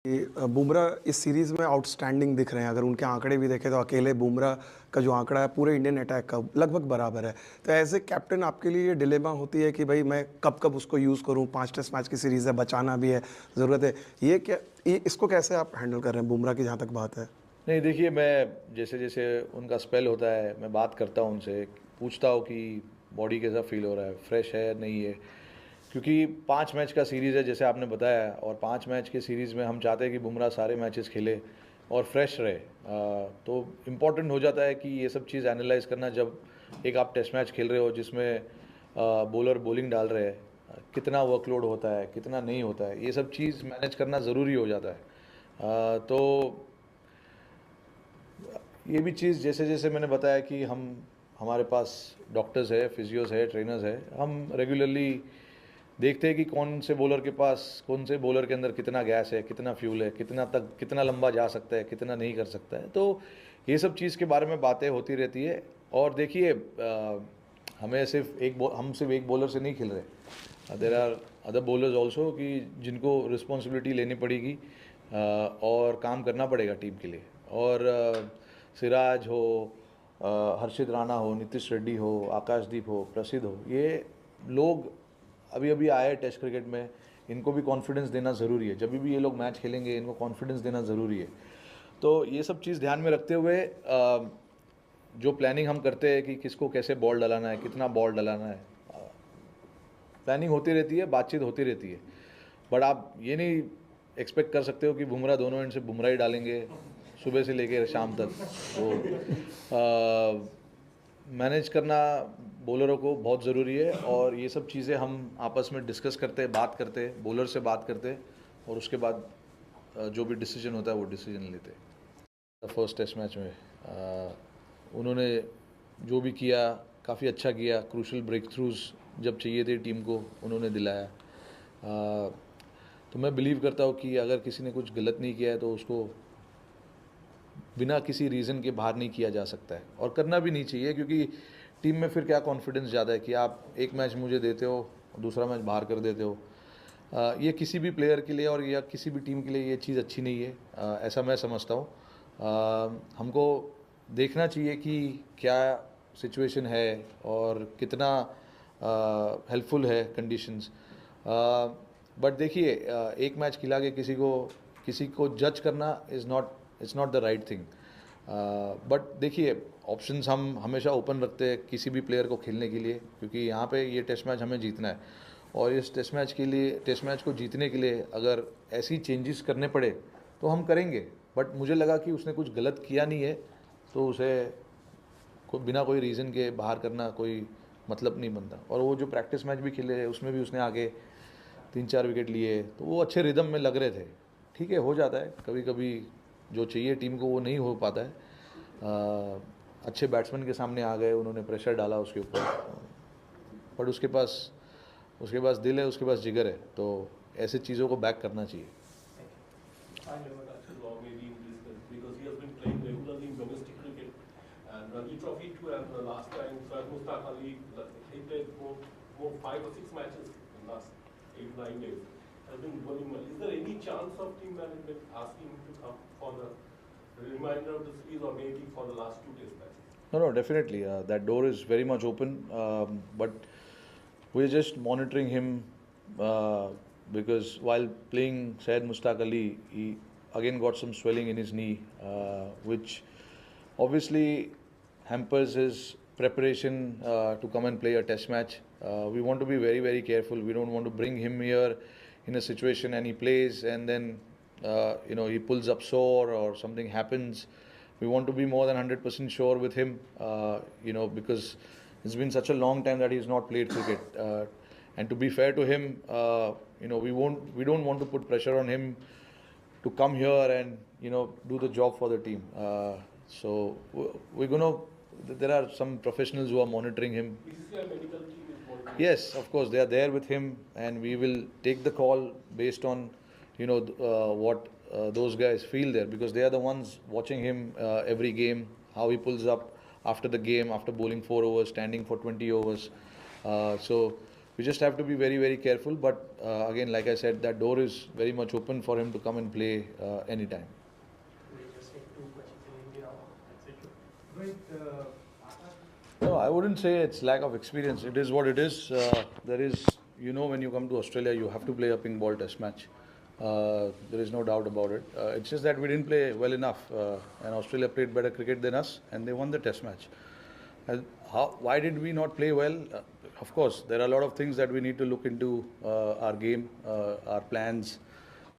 बुमराह इस सीरीज़ में आउटस्टैंडिंग दिख रहे हैं। अगर उनके आंकड़े भी देखें तो अकेले बुमराह का जो आंकड़ा है पूरे इंडियन अटैक का लगभग बराबर है। तो एज ए कैप्टन आपके लिए ये डिलेमा होती है कि भाई मैं कब कब उसको यूज़ करूं, 5 टेस्ट मैच की सीरीज़ है, बचाना भी है, ज़रूरत है। इसको कैसे आप हैंडल कर रहे हैं बुमराह की जहाँ तक बात है? नहीं, देखिए, मैं जैसे जैसे उनका स्पेल होता है मैं बात करता हूँ उनसे, पूछता हूँ कि बॉडी कैसा फील हो रहा है, फ्रेश है नहीं है। क्योंकि 5 मैच का सीरीज़ है जैसे आपने बताया, और 5 मैच के सीरीज़ में हम चाहते हैं कि बुमराह सारे मैचेस खेले और फ्रेश रहे। तो इम्पॉर्टेंट हो जाता है कि ये सब चीज़ एनालाइज करना, जब एक आप टेस्ट मैच खेल रहे हो जिसमें बॉलर बॉलिंग डाल रहे हैं, कितना वर्कलोड होता है कितना नहीं होता है, ये सब चीज़ मैनेज करना ज़रूरी हो जाता है। तो ये भी चीज़ जैसे जैसे मैंने बताया कि हमारे पास डॉक्टर्स है, फिजियोस है, ट्रेनर्स है, हम रेगुलरली देखते हैं कि कौन से बॉलर के पास, कौन से बॉलर के अंदर कितना गैस है, कितना फ्यूल है, कितना लंबा जा सकता है, कितना नहीं कर सकता है। तो ये सब चीज़ के बारे में बातें होती रहती है। और देखिए, हम सिर्फ एक बॉलर से नहीं खेल रहे, there are other bowlers also कि जिनको रिस्पॉन्सिबिलिटी लेनी पड़ेगी और काम करना पड़ेगा टीम के लिए। और सिराज हो, हर्षित राणा हो, नीतीश रेड्डी हो, आकाशदीप हो, प्रसिद्ध हो, ये लोग अभी अभी आए टेस्ट क्रिकेट में, इनको भी कॉन्फिडेंस देना ज़रूरी है। जब भी ये लोग मैच खेलेंगे इनको कॉन्फिडेंस देना ज़रूरी है। तो ये सब चीज़ ध्यान में रखते हुए जो प्लानिंग हम करते हैं कि किसको कैसे बॉल डलाना है, कितना बॉल डलाना है, प्लानिंग होती रहती है, बातचीत होती रहती है। बट आप ये नहीं एक्सपेक्ट कर सकते हो कि बुमराह दोनों एंड से बुमराह ही डालेंगे सुबह से लेकर शाम तक। तो मैनेज करना बॉलरों को बहुत ज़रूरी है, और ये सब चीज़ें हम आपस में डिस्कस करते हैं, बात करते हैं, बॉलर से बात करते हैं, और उसके बाद जो भी डिसीजन होता है वो डिसीजन लेते हैं। फर्स्ट टेस्ट मैच में उन्होंने जो भी किया काफ़ी अच्छा किया। क्रूशल ब्रेक थ्रूज जब चाहिए थे टीम को उन्होंने दिलाया। तो मैं बिलीव करता हूँ कि अगर किसी ने कुछ गलत नहीं किया है तो उसको बिना किसी रीज़न के बाहर नहीं किया जा सकता है, और करना भी नहीं चाहिए। क्योंकि टीम में फिर क्या कॉन्फिडेंस ज़्यादा है कि आप एक मैच मुझे देते हो, दूसरा मैच बाहर कर देते हो। ये किसी भी प्लेयर के लिए और या किसी भी टीम के लिए ये चीज़ अच्छी नहीं है, ऐसा मैं समझता हूँ। हमको देखना चाहिए कि क्या सिचुएशन है और कितना हेल्पफुल है कंडीशंस। बट देखिए, एक मैच खिला के किसी को जज करना it's not the right thing. But देखिए, ऑप्शंस हम हमेशा ओपन रखते हैं किसी भी प्लेयर को खेलने के लिए, क्योंकि यहाँ पे ये टेस्ट मैच हमें जीतना है। और इस टेस्ट मैच को जीतने के लिए अगर ऐसी चेंजेस करने पड़े तो हम करेंगे। बट मुझे लगा कि उसने कुछ गलत किया नहीं है, तो उसे बिना कोई रीज़न के बाहर करना कोई मतलब नहीं बनता। और वो जो प्रैक्टिस मैच भी खेले उसमें भी उसने आगे 3-4 विकेट लिए, तो वो अच्छे रिदम में लग रहे थे। ठीक है, हो जाता है कभी कभी, जो चाहिए टीम को वो नहीं हो पाता है। अच्छे बैट्समैन के सामने आ गए, उन्होंने प्रेशर डाला उसके ऊपर, बट उसके पास दिल है, उसके पास जिगर है, तो ऐसे चीज़ों को बैक करना चाहिए। I never touched the law maybe in this case because he has been playing regularly in domestic cricket and Ranji Trophy too. And the last time Syed Mustaq Ali, he played more 5 or 6 matches in the last 8 or 9 days. Has been bowling well. Is there any chance of team management asking him to come for the reminder of the series or maybe for the last 2 test matches? No, definitely. That door is very much open. But we're just monitoring him because while playing Syed Mustaq Ali, he again got some swelling in his knee, which obviously hampers his preparation to come and play a test match. We want to be very, very careful. We don't want to bring him here in a situation and he plays and then he pulls up sore or something happens. We want to be more than 100% sure with him, because it's been such a long time that he's not played cricket. And to be fair to him, we don't want to put pressure on him to come here and do the job for the team. So we're gonna. There are some professionals who are monitoring him. BCCI medical team is monitoring. Yes, of course, they are there with him, and we will take the call based on what those guys feel there, because they are the ones watching him every game, how he pulls up after the game, after bowling 4 overs, standing for 20 overs. So We just have to be very, very careful. But again, like I said, that door is very much open for him to come and play anytime. We just take 2 matches in India. That's it. Right. No, I wouldn't say it's lack of experience. It is what it is. There is, when you come to Australia, you have to play a pink ball test match. There is no doubt about it. It's just that we didn't play well enough, and Australia played better cricket than us, and they won the test match. Why did we not play well? Of course, there are a lot of things that we need to look into our game, our plans.